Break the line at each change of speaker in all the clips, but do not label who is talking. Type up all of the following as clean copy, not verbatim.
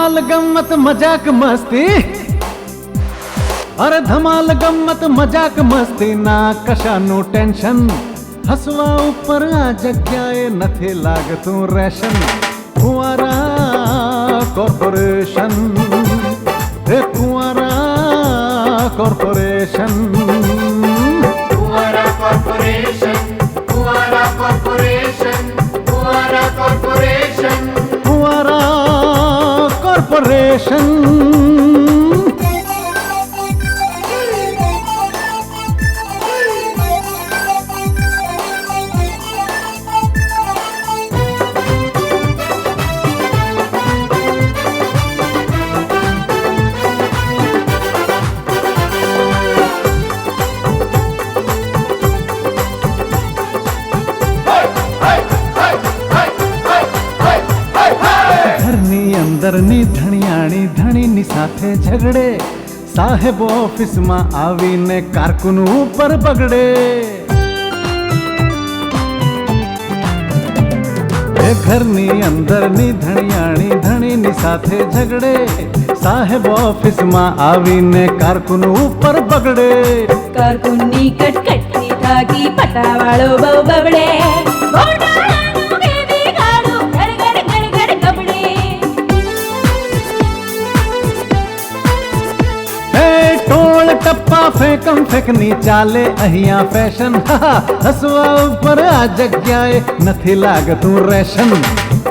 ધમાલ ગમ્મત મજાક મસ્તી, અરે ધમાલ ગમ્મત મજાક મસ્તી ના કશાનું ટેન્શન, હસવા ઉપર આ જગ્યાએ નથી લાગતું રેશન. કુંવારા કોર્પોરેશન, હે કુંવારા કોર્પોરેશન,
કુંવારા કોર્પોરેશન, કુંવારા કોર્પોરેશન, કુંવારા કોર્પોરેશન,
કુંવારા કોર્પોરેશન. ઘરની અંદરની ધણિયાણી ધણીની સાથે ઝઘડે, સાહેબ ઓફિસમાં આવીને કારકુન ઉપર બગડે. એ ઘરની અંદરની ધણિયાણી ધણીની સાથે ઝઘડે, સાહેબ ઓફિસમાં આવીને કારકુન ઉપર બગડે.
કારકુનની કટકટથી થાકી પટાવાળો બહુ બબડે, ગોટાળાનું બેબી ગાડું ગડગડ ગડગડ કબડે.
હે ટોળ ટપ્પા ફેંકમ ફેંકની ચાલે અહીંયા ફેશન, હસવા ઉપર આ જગ્યાએ નથી લાગતું રેશન.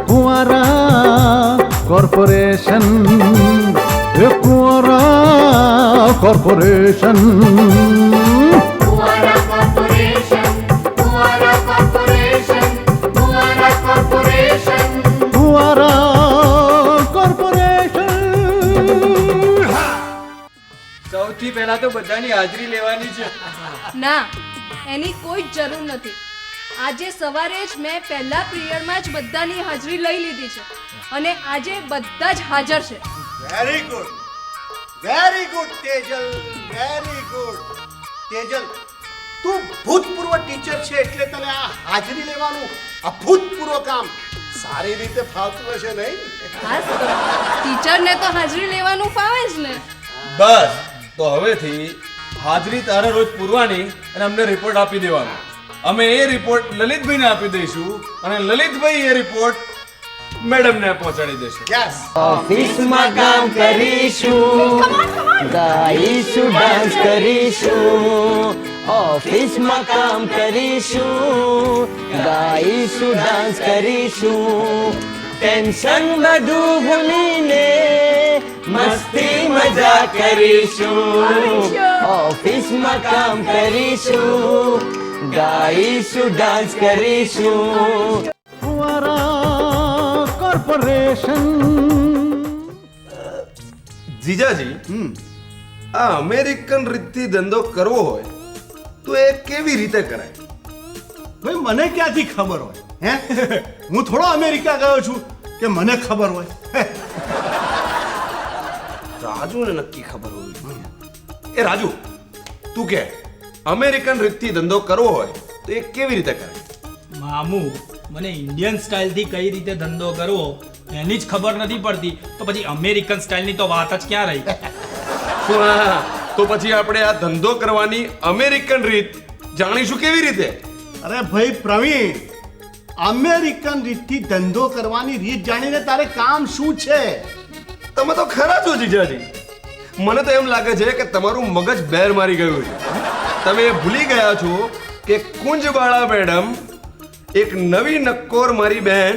કુંવારા કોર્પોરેશન, એ કુંવારા કોર્પોરેશન,
કુંવારા કોર્પોરેશન, કુંવારા કોર્પોરેશન, કુંવારા કોર્પોરેશન.
કુંવારા કોર્પોરેશન.
સૌથી પહેલા તો બધાની હાજરી લેવાની છે.
ના, એની કોઈ જ જરૂર નથી. આજે સવારે જ મેં પહેલા પિરિયડમાં જ બધાની હાજરી લઈ લીધી છે અને આજે બધા જ હાજર છે.
Very good, very good Tejal, very good. Tejal, તું ભૂતપૂર્વ ટીચર છે એટલે તને આ હાજરી લેવાનું અભૂતપૂર્વ કામ સારી રીતે ફાવતું હશે નહીં?
ખાસ તો ટીચરને તો હાજરી લેવાનું ફાવે જ ને.
બસ તો હવેથી હાજરી તારે રોજ પૂરવાની અને અમને રિપોર્ટ આપી દેવાનો. અમે એ રિપોર્ટ લલિતભાઈને આપી દઈશું અને લલિતભાઈ એ રિપોર્ટ મેડમને પહોંચાડી દેશે.
યસ.
ઓફિસમાં કામ કરીશું, ગાઈશું, ડાન્સ કરીશું. ઓફિસમાં કામ કરીશું, ગાઈશું, ડાન્સ કરીશું. ટેન્શન બધું ભૂલીને મસ્તી મજા કરીશું. ઓફિસમાં કામ કરીશું, ગાઈશું, ડાન્સ કરીશું.
કુંવારા કોર્પોરેશન.
જીજાજી, આ અમેરિકન રીતથી ધંધો કરવો હોય તો એ કેવી રીતે કરાય?
ભાઈ મને ક્યાંથી ખબર હોય? હે, હું થોડો અમેરિકા ગયો છું કે મને ખબર હોય?
રાજુને નક્કી ખબર હોવી જોઈએ. એ રાજુ, તું કે અમેરિકન રીતથી ધંધો કરવો હોય તો એ કેવી રીતે કરાય?
મામુ, મને ઇન્ડિયન સ્ટાઇલથી કઈ રીતે ધંધો કરવો એની જ ખબર નથી પડતી, તો પછી અમેરિકન સ્ટાઇલની તો વાત જ ક્યાં રહી?
હા, તો પછી આપણે આ ધંધો કરવાની અમેરિકન રીત જાણીશું કેવી રીતે?
અરે ભાઈ પ્રવીણ, અમેરિકન રીતથી ધંધો કરવાની રીત જાણીને તારે કામ શું છે?
તમે તો ખરા છો જીજાજી. મને તો એમ લાગે છે કે તમારું મગજ બેર મારી ગયું છે. તમે ભૂલી ગયા છો કે કુંજબાળા મેડમ એક નવી નક્કોર મારી બહેન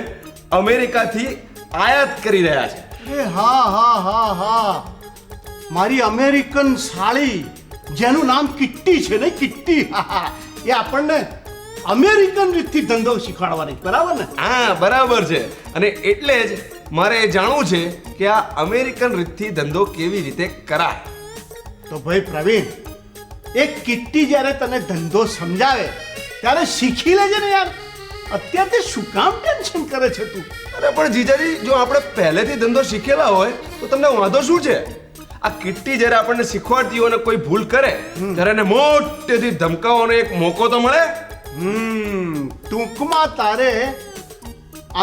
અમેરિકાથી આયાત કરી રહ્યા છે.
એ હા હા હા હા, મારી અમેરિકન સાળી જેનું નામ કિટ્ટી છે ને, કિટ્ટી, એ આપણને અમેરિકન રીતથી ધંધો શીખવાડવાની, બરાબર ને?
હા, બરાબર છે. અને એટલે જ મારે એ જાણવું છે કે આ અમેરિકન રીતથી ધંધો કેવી રીતે કરાય.
તો ભાઈ પ્રવીણ, એક કિટ્ટી જ્યારે તને ધંધો સમજાવે ત્યારે શીખી લેજે ને યાર. અત્યારથી શું કામ ટેન્શન કરે છે તું?
અરે પણ જીજાજી, જો આપણે પહેલેથી ધંધો શીખેલા હોય તો તમને વાંધો શું છે? આ કિટ્ટી જ્યારે આપણને શીખવાડતી હોય અને કોઈ ભૂલ કરે ત્યારે એને મોટેથી ધમકાવવાનો એક મોકો તો મળે.
ટૂંકમાં તારે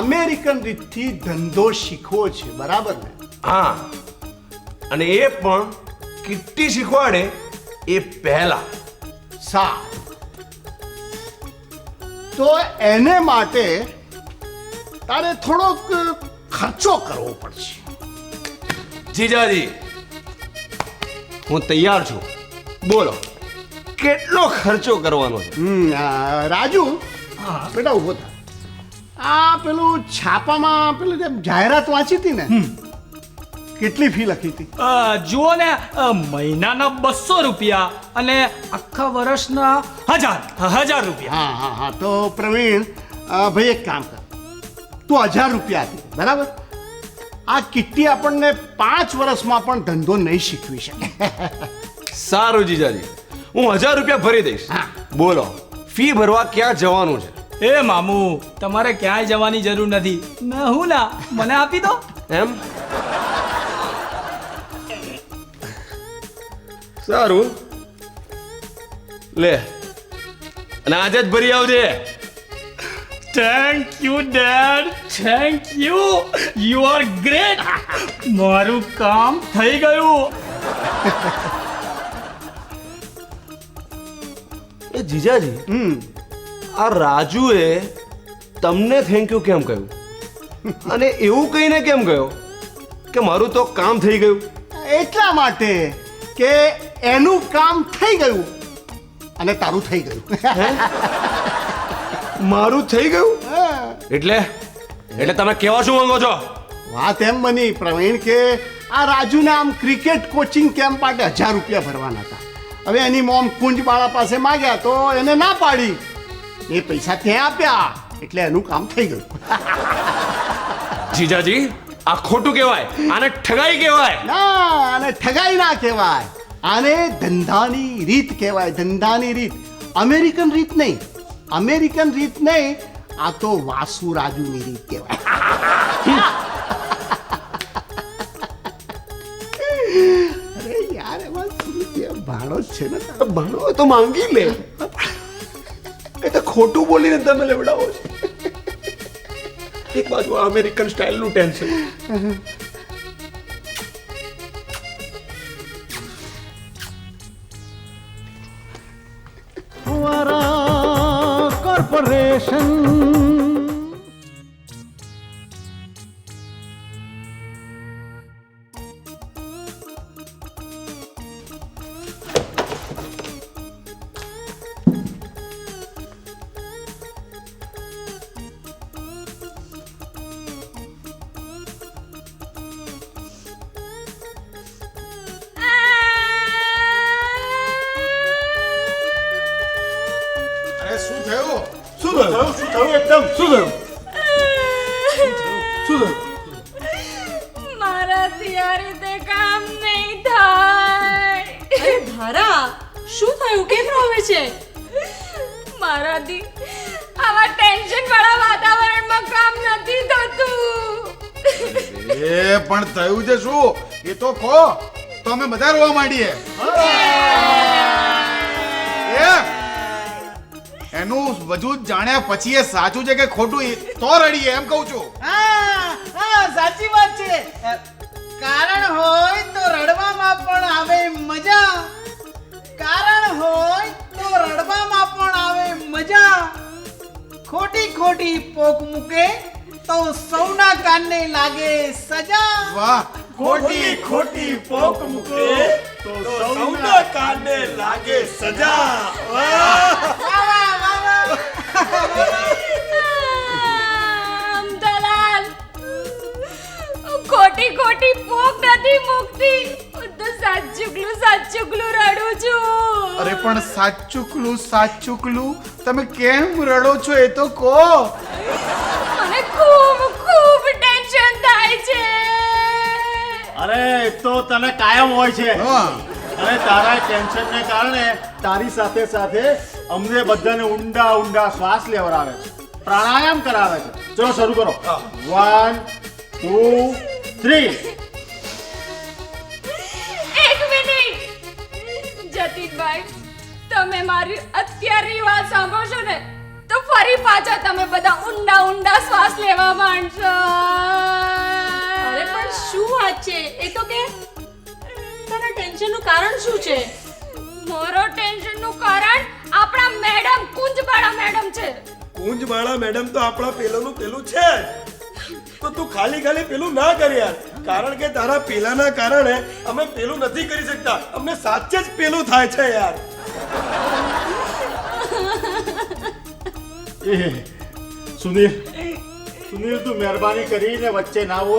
અમેરિકન રીતથી ધંધો શીખવો છે, બરાબર ને?
હા, અને એ પણ કિટ્ટી શીખવાડે એ પહેલા.
તો એને માટે તારે થોડોક ખર્ચો કરવો પડશે.
જીજાજી, હું તૈયાર છું. બોલો, કેટલો ખર્ચો કરવાનો છે?
રાજુ, બેટા ઉભો થા. આ પેલું છાપામાં પેલું જે જાહેરાત વાંચી હતી ને, કેટલી ફી લખી હતી?
જુઓ ને, મહિનાના 200 રૂપિયા અને આખા વર્ષના 1000 રૂપિયા.
હા, તો પ્રવીણ ભાઈ એક કામ કર, તું 1000 રૂપિયા આપી દે, બરાબર? આ કિટ્ટી આપણને 5 વર્ષમાં પણ ધંધો નહીં શીખવી શકે.
સારું જીજાજી, હું 1000 રૂપિયા ભરી દઈશ. બોલો, ફી ભરવા ક્યાં જવાનું છે?
એ મામુ, તમારે ક્યાંય જવાની જરૂર નથી. હું ના, મને આપી દો.
એમ? સારું, લે, અને આજે જ ભરી આવજે.
Thank you dad, thank you. You are great. મારું કામ થઈ ગયું.
એ જીજાજી, આ રાજુએ તમને થેન્ક યુ કેમ કહ્યું? અને એવું કહીને કેમ કહ્યું કે મારું તો કામ થઈ ગયું?
એટલા માટે કે એનું કામ થઈ ગયું અને તારું થઈ ગયું.
મારું થઈ ગયું એટલે તમે કહેવા શું માંગો છો?
વાત એમ બની પ્રવીણ કે આ રાજુને આમ ક્રિકેટ કોચિંગ કેમ્પ માટે 1000 રૂપિયા ભરવાના હતા. હવે એની મોમ કુંજબાળા પાસે માંગ્યા તો એને ના પાડી. એ પૈસા ત્યાં આપ્યા એટલે એનું કામ થઈ ગયું.
જીજાજી, આ ખોટું કહેવાય, આને ઠગાઈ કહેવાય.
ના, આને ઠગાઈ ના કહેવાય, આને ધંધાની રીત કહેવાય. ધંધાની રીત, અમેરિકન રીત નહીં. અમેરિકન રીત નહીં, આ તો વાસુ રાજુની રીત કહેવાય. અરે યાર, એમાં ભાણો જ છે ને,
ભણો તો માંગી લે. એ તો ખોટું બોલીને તમે લેવડાવો છો. એક બાજુ આ અમેરિકન સ્ટાઇલનું ટેન્શન.
ફુવારા કોર્પોરેશન.
શું થયું? એકદમ શું થયું?
મારાથી આ રીતે કામ નહીં થાય.
અરે ધારા, શું થયું? કેમ રોવે છે?
મારાથી આવા ટેન્શન વાળા વાતાવરણમાં કામ નથી થતું.
એ પણ થયું છે શું એ તો કહો, તો અમે બધા રોવા માંડીએ. એનું વજૂદ જાણ્યા પછી એ સાચું છે કે ખોટું તો રડીએ, એમ કહું છું.
હા, સાચી વાત છે. કારણ હોય તો રડવામાં પણ આવે મજા. કારણ હોય તો રડવામાં પણ આવે મજા. ખોટી ખોટી પોક મૂકે તો સૌના કાનને લાગે સજા.
વાહ,
ખોટી ખોટી પોક મૂકે તો સૌના કાનને લાગે સજા.
દલાલ, ખોટી ખોટી પોક નથી મૂકતી. હું તો સાચુકલું રડું છું.
અરે પણ સાચુકલું તમે કેમ રડો છો એ તો કહો.
મને ખૂબ ટેન્શન થાય છે.
અરે તો તને કાયમ હોય છે. અને તારા ટેન્શનને કારણે તારી સાથે સાથે અમને બધાને ઊંડા શ્વાસ લેવડાવે છે, પ્રાણાયામ કરાવે છે. ચલો શરૂ કરો. 1 2 3.
એક મિનિટ જતીનભાઈ, તમે મારી અત્યારની વાત સાંભળશો ને તો ફરી પાછા તમે બધા ઊંડા શ્વાસ લેવા માંડશો.
અરે પણ શું વાત
વાત છે એ તો કે તારા ટેન્શનનું કારણ શું છે?
મારો ટેન્શનનું કારણ આપણા મેડમ કુંજબાળા મેડમ છે.
કુંજબાળા મેડમ તો આપણા પેલોનું પેલું છે તો તું ખાલી ખાલી પેલું ના કર યાર, કારણ કે તારા પેલાના કારણે અમે પેલું નથી કરી શકતા, અમને સાચે જ પેલું થાય છે યાર.
સુનિલ તું મહેરબાની કરીને વચ્ચે ના આવો.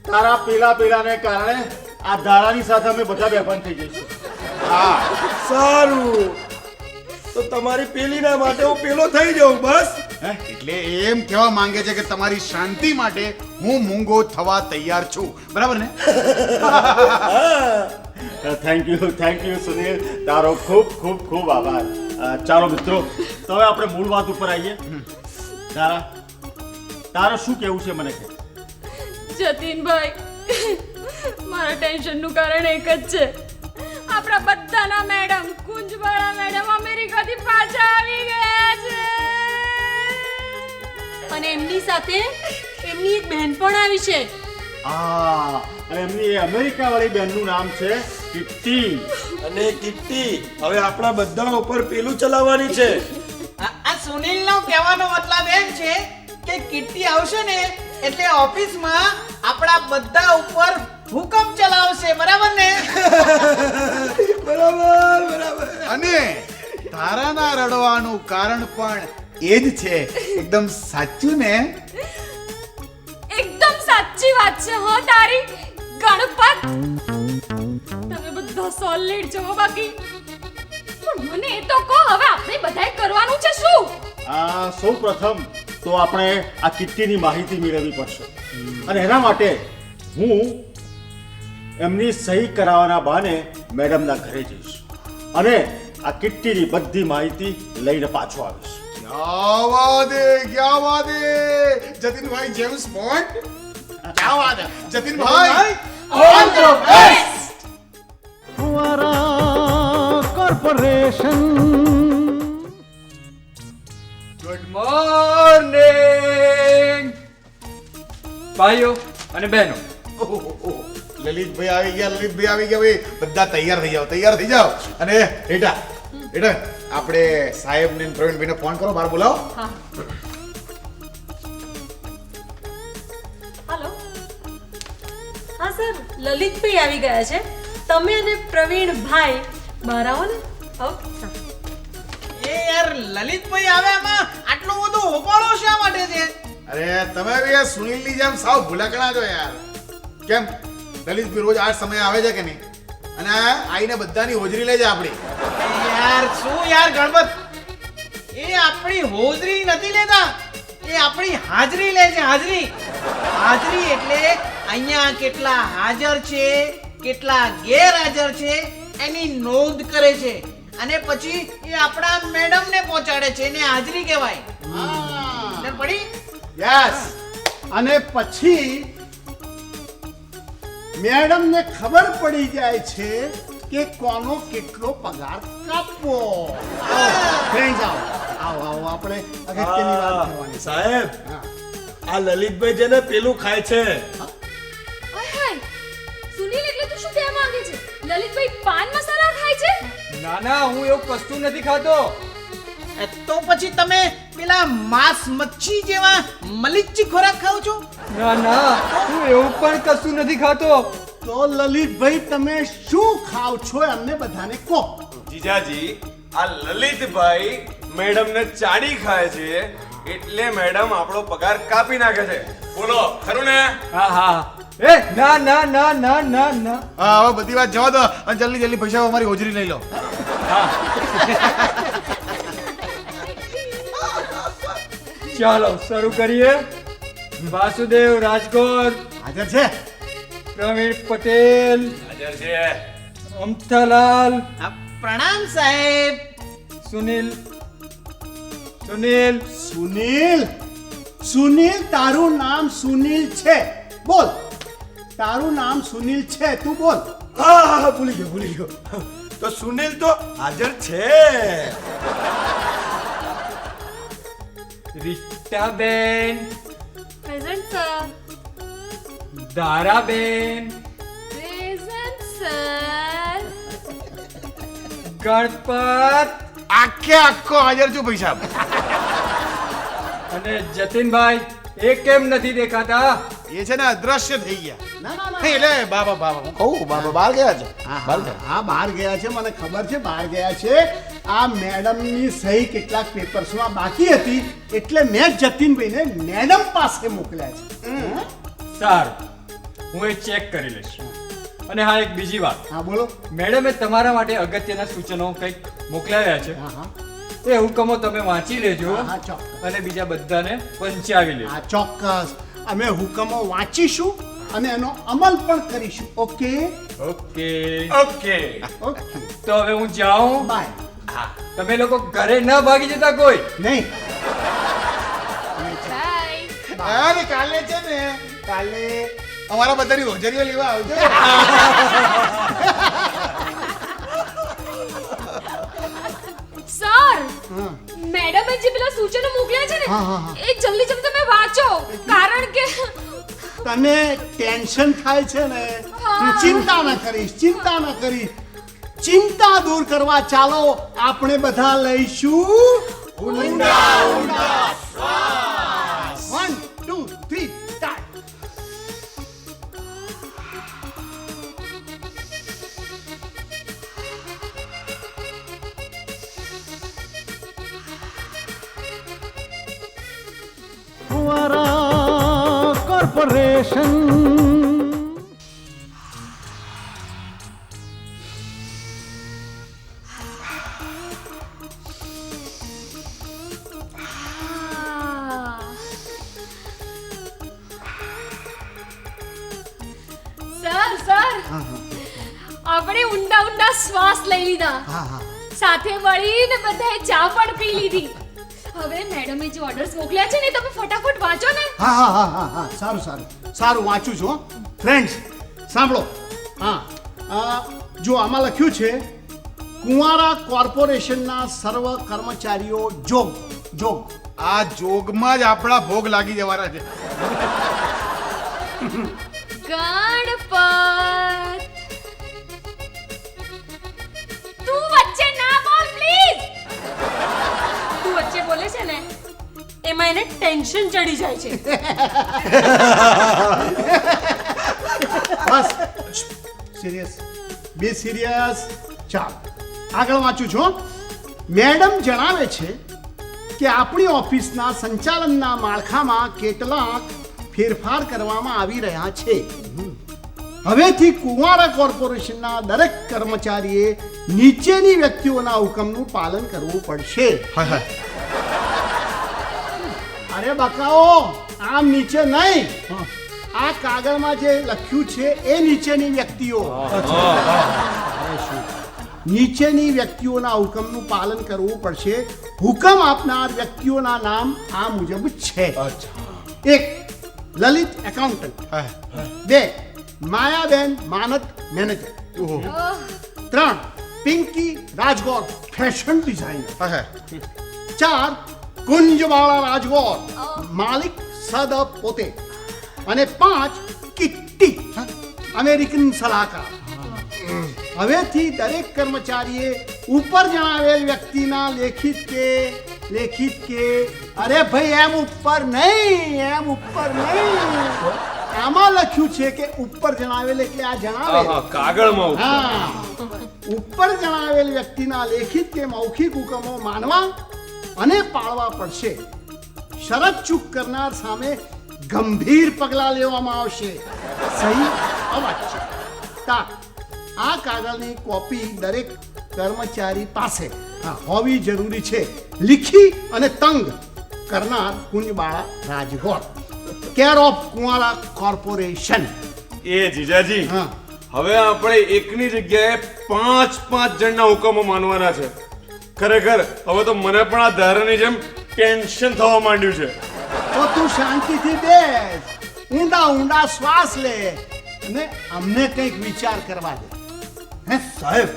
તારા પેલાને કારણે આ ધારાની સાથે અમે બધા બેભાન થઈ જઈશું.
હા સારું, તો તમારી પેલીના માટે હું પેલો થઈ જાઉં બસ.
એટલે એમ કહેવા માંગે છે કે તમારી શાંતિ માટે હું મૂંગો થવા તૈયાર છું, બરાબર ને?
થેન્ક યુ સુનિલ, તારો ખૂબ ખૂબ ખૂબ આભાર. ચાલો મિત્રો, તો હવે આપણે મૂળ વાત ઉપર આવીએ. તારા શું કહેવું છે મને કહે.
જતીનભાઈ, મારા ટેન્શનનું કારણ એક જ છે. આપણા બધાના મેડમ કુંજબાળા મેડમ અમેરિકાથી પાછા આવી ગયા છે.
અને એમની સાથે એમની એક બહેન પણ આવી છે.
અને એમની અમેરિકા વાળી બહેનનું નામ છે કિટ્ટી.
અને કિટ્ટી હવે આપણા બધા ઉપર પેલું ચલાવવાની છે.
આ સુનિલનો કહેવાનો મતલબ એમ છે કે કિટ્ટી આવશે ને એટલે ઓફિસમાં આપણા બધા ઉપર હુકમ ચલાવશે, બરાબર ને?
બરાબર.
અને તારાના રડવાનું કારણ પણ એ જ છે. એકદમ સાચું ને?
એકદમ સાચી વાત છે હો તારી ગણપત. તમે બધા સોલિડ છો બાકી. પણ મને એ તો કહો, હવે આપણે બધાએ કરવાનું છે શું?
સૌ પ્રથમ તો આપણે આ કિટ્ટીની માહિતી મેળવવી પડશે, અને એના માટે હું એમની સહી કરાવવાના બહાને મેડમના ઘરે જઈશ અને આ કિટ્ટીની બધી માહિતી લઈને પાછો આવીશ.
क्या बात है जतिन भाई, जेम्स बॉन्ड. क्या बात है जतिन भाई,
ऑल द बेस्ट. फुवारा कॉर्पोरेशन.
ગુડ મોર્નિંગ ભાઈઓ અને બહેનો.
લલિતભાઈ આવી ગયા ભાઈ. બધા તૈયાર થઈ જાઓ. અને હેઠા આપણે સાહેબ ને પ્રવીણભાઈ ને ફોન કરો, બહાર બોલાવો.
હાલો. હા સર, લલિતભાઈ આવી ગયા છે. તમે અને પ્રવીણભાઈ બહાર આવો ને.
એ યાર લલિતભાઈ આવે એમાં આટલું બધું હોબાળો શા માટે છે?
અરે તમે બી આ સુનિલની જેમ સાવ ભૂલકણા છો યાર. કેમ લલિતભાઈ રોજ આ સમય આવે છે કે નહીં? અને આઈને બધાની હોજરી લે છે આપણી.
યાર શું યાર ગણપત, એ આપણી હોજરી નથી લેતા, એ આપણી હાજરી લે છે. હાજરી એટલે અહીંયા કેટલા હાજર છે, કેટલા ગેરહાજર છે એની નોંધ કરે છે, અને પછી એ આપણા મેડમ ને પહોંચાડે છે. એને હાજરી કહેવાય. ને પડી
યસ. અને પછી મેડમ ને ખબર પડી જાય છે કે કોનો કેટલો પગાર કાપવો. ફ્રેન્ડ્સ આવો આપણે અગત્યની વાત કરવાની.
સાહેબ, આ લલિતભાઈ જેને પેલું ખાય છે.
હાય સુનિલ, એટલે તું શું કહેવા માંગે છે? લલિતભાઈ પાન મસાલા ખાય છે?
ના, હું એવું કશું નથી ખાતો.
તો પછી તમે પેલા માંસ મચ્છી જેવા મલિચ્છી ખોરાક ખાવ છો?
ના, હું એવું પણ કશું નથી ખાતો.
તો લલિતભાઈ તમે શું ખાવ છો એમને બધાને કહો.
જીજાજી, આ લલિતભાઈ મેડમ ને ચાડી ખાય છે એટલે મેડમ આપણો પગાર કાપી નાખે છે. બોલો ખરું ને?
હા. એ ના.
હા, હવે બધી વાત જવા દો અને જલ્દી પૈસા અમારી હોજરી લઈ લો.
ચાલો શરૂ કરીએ. વાસુદેવ રાજકોર
હાજર છે.
પ્રવીણ પટેલ
હાજર છે.
અમથાલાલ.
પ્રણામ સાહેબ.
સુનિલ.
તારું નામ સુનિલ છે? બોલ, તારું નામ સુનિલ છે, તું બોલ.
હા, ભૂલી ગયો. તો સુનિલ તો હાજર છે.
Ritaben.
Present sir.
Daraben,
present sir.
Ganpat
આખે આખો હાજર છું ભાઈ સાહેબ.
અને જતીનભાઈ એ કેમ નથી દેખાતા?
એ છે ને અદ્રશ્ય થઈ ગયા.
ના ના ના
નહીં, એટલે બાબા હું કહું બાબા બહાર ગયા છે. બહાર ગયા.
હા બહાર ગયા છે, મને ખબર છે બહાર ગયા છે. આ મેડમની સહી કેટલાક પેપર્સમાં બાકી હતી એટલે મેં જતીનભાઈને મેડમ પાસે મોકલ્યા છે.
સારું, હું એ ચેક કરી લઈશ. અને હા, એક બીજી વાત.
હા બોલો.
મેડમે તમારા માટે અગત્યના સૂચનો કંઈક મોકલાવ્યા છે.
હા હા
એ હુકમો તમે વાંચી લેજો
હા ચોક્કસ.
અને બીજા બધાને પંચાવી લેજો.
હા ચોક્કસ. અમે હુકમો વાંચીશું અને એનો અમલ પણ કરીશું. Okay
okay
okay.
ઓકે
તો હવે હું જાઉં.
બાય.
તમે લોકો ઘરે ન ભાગી જતા કોઈ.
નહીં
બાય.
અરે કાલે છે ને કાલે અમારા બધાની હોજરીઓ લેવા આવજો.
સર,
હા
મેડમે જે પેલા સૂચનો મોકલ્યા છે ને
હા, હા, હા.
એ જલ્દી જલ્દી તમે વાંચો, કારણ કે
તને ટેન્શન થાય છે ને તું ચિંતા ન કરીશ, ચિંતા ન કરીશ. ચિંતા દૂર કરવા ચાલો આપણે બધા લઈશું ઊંડા ઊંડા શ્વાસ. 1 2 3 સ્ટાર્ટ.
ફુવારા કોર્પોરેશન.
સર સર, આપણે ઊંડા ઊંડા શ્વાસ લઈ લીધા,
હા હા
સાથે મળીને બધાએ ચા પણ પી લીધી. હવે મેડમે જે ઓર્ડર્સ મોકલ્યા છે ને તમે ફટાફટ વાંચો ને.
હા હા હા હા હા સારું સારું સારું વાંચું છું. ફ્રેન્ડ્સ સાંભળો. હા જો આમાં લખ્યું છે કુંવારા કોર્પોરેશનના સર્વ કર્મચારીઓ જોગ જોગ.
આ જોગમાં જ આપણા ભોગ લાગી જવાના છે.
ગણપત, તું વચ્ચે ના બોલ પ્લીઝ.
તું વચ્ચે બોલે છે ને એમાં એને ટેન્શન ચડી જાય છે.
બસ સિરિયસ, બે સિરિયસ. ચાલ આગળ વાંચું છું. મેડમ જણાવે છે કે આપણી ઓફિસના સંચાલનના માળખામાં કેટલાક ફેરફાર કરવામાં આવી રહ્યા છે. હવેથી કુંવારા કોર્પોરેશનના દરેક કર્મચારીએ નીચેની વ્યક્તિઓના હુકમનું પાલન કરવું પડશે. અરે બકાઓ, આમ નીચે નહીં, આ કાગળમાં જે લખ્યું છે એ નીચેની વ્યક્તિઓ. નીચેની વ્યક્તિઓના હુકમનું પાલન કરવું પડશે. હુકમ આપનાર વ્યક્તિઓના નામ આ મુજબ છે. 1 લલિત એકાઉન્ટન્ટ, 2 માયાબેન માનદ manager, 3 Pinky Rajgor fashion designer, 4 Kunjwala Rajgor માલિક સદ પોતે, અને 5 કિટ્ટી અમેરિકન સલાહકાર. હવેથી દરેક કર્મચારીએ ઉપર જણાવેલ વ્યક્તિના લેખિત કે અરે ભાઈ એમ ઉપર નહીં આમાં લખ્યું છે કે ઉપર જણાવેલ એટલે આ જણાવેલ
કાગળમાં
હા ઉપર જણાવેલ વ્યક્તિના લેખિત કે મૌખિક હુકમો માનવા અને પાળવા પડશે. શરત ચૂક કરનાર સામે ગંભીર પગલાં લેવામાં આવશે. સહી અવાચ્ય. આ કાગળની કોપી દરેક કર્મચારી પાસે હોવી જરૂરી છે. લીખી અને તંગ કરનાર કુંજબાળા રાજગોર, કેર ઓફ કુંવારા કોર્પોરેશન.
એ જીજાજી, હવે આપણે એકની જગ્યાએ 5 જણના હુકમો માનવાના છે. ખરેખર હવે તો મને પણ આ ધારાની જેમ ટેન્શન થવા માંડ્યું છે.
તો તું શાંતિથી બેસ, ઊંડા ઊંડા શ્વાસ લે અને અમને કંઈક વિચાર કરવા દે.
સાહેબ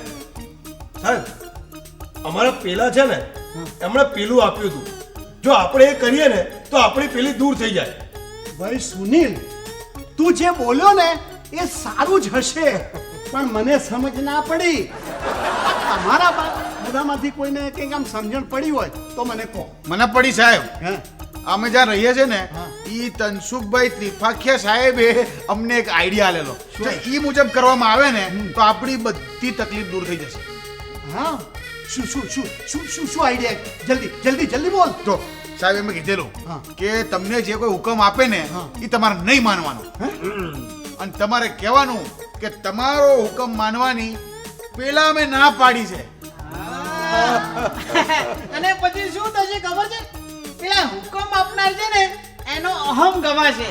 અમારા પેલા છે ને એમણે પેલું આપ્યું હતું. જો આપણે એ કરીએ ને તો આપણી પેલી દૂર થઈ જાય.
ભાઈ સુનિલ, તું જે બોલ્યો ને એ સારું જ હશે, પણ મને સમજ ના પડી. તમારા બધામાંથી કોઈને કંઈક આમ સમજણ પડી હોય તો મને કહો.
મને પડી સાહેબ. અમે જ્યાં રહીએ છીએ ને ઈ તનસુખભાઈ ત્રિપાખિયા સાહેબે અમને એક આઈડિયા આલેલો. જો ઈ મુજબ કરવામાં આવે ને તો આપણી બધી તકલીફ દૂર થઈ જશે.
હા, શું શું શું શું શું શું આઈડિયા? જલ્દી જલ્દી જલ્દી બોલ.
તો સાહેબ એમ કીધેલું કે તમને જે કોઈ હુકમ આપે ને એ તમારે નહીં માનવાનો, અને તમારે કહેવાનું કે તમારો હુકમ માનવાની પેલા અમે ના પાડી છે.
અને પછી શું થશે ખબર છે? પેલા હુકમ આપનાર છે ને એનો અહમ ગવાશે,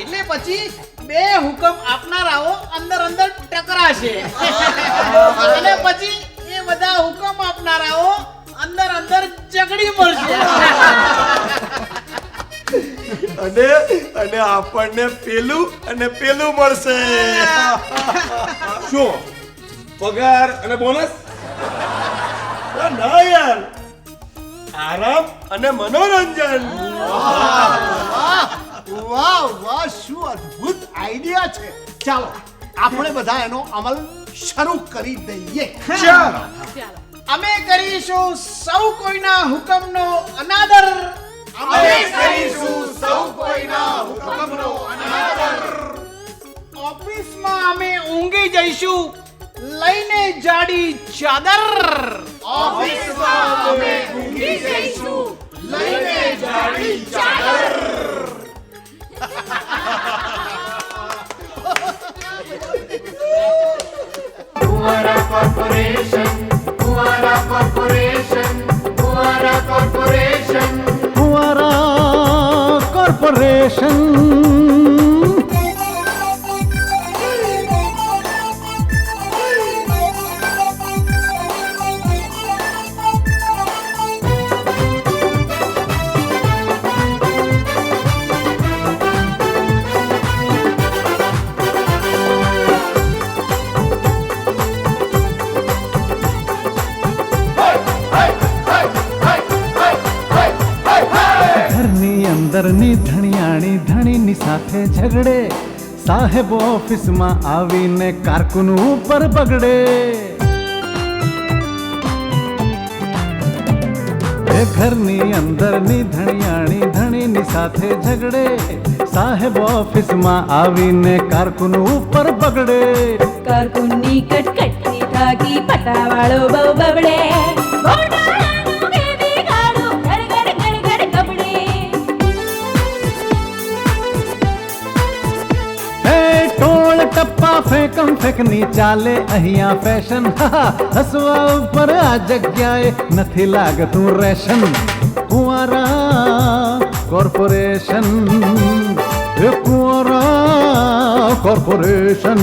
એટલે પછી બે હુકમ આપનારાઓ અંદર અંદર ટકરાશે અને પછી એ બધા હુકમ આપનારાઓ અંદર અંદર ઝઘડી મળશે
અને આપણને પેલું અને પેલું મળશે.
શું પગાર અને બોનસ?
ના યાર, આરામ અને મનોરંજન.
વાહ વાહ, શું અદ્ભુત આઈડિયા છે. ચાલો આપણે બધા એનો અમલ શરૂ કરી દઈએ.
ચાલો અમે કરીશું સૌ કોઈના હુકમનો અનાદર.
અમે કરીશું સૌ કોઈના હુકમનો અનાદર.
ઓફિસમાં અમે ઊંઘી જઈશું લઈને જાડી ચાદર.
ઓફિસમાં અમે ઊંઘી જઈશું લઈને જાડી ચાદર. ફુવારા કોર્પોરેશન, ફુવારા કોર્પોરેશન, ફુવારા કોર્પોરેશન,
ફુવારા કોર્પોરેશન. અંદરની ધણિયાણી ધણીની સાથે ઝઘડે, સાહેબ ઓફિસમાં આવીને કારકુન ઉપર બગડે. એ ઘરની અંદરની ધણિયાણી ધણીની સાથે ઝઘડે, સાહેબ ઓફિસમાં આવીને કારકુન ઉપર બગડે.
કારકુનની કટકટથી થાકી પટાવાળો બહુ બબડે. ગોટાળાનું બેબી ગાડું ગડગડ ગડગડ કબડે.
ટોળ ટપ્પા ફેંકમ ફેંકની ચાલે અહીંયા ફેશન. હસવા ઉપર આ જગ્યાએ નથી લાગતું રેશન. ફુવારા કોર્પોરેશન, ફુવારા કોર્પોરેશન.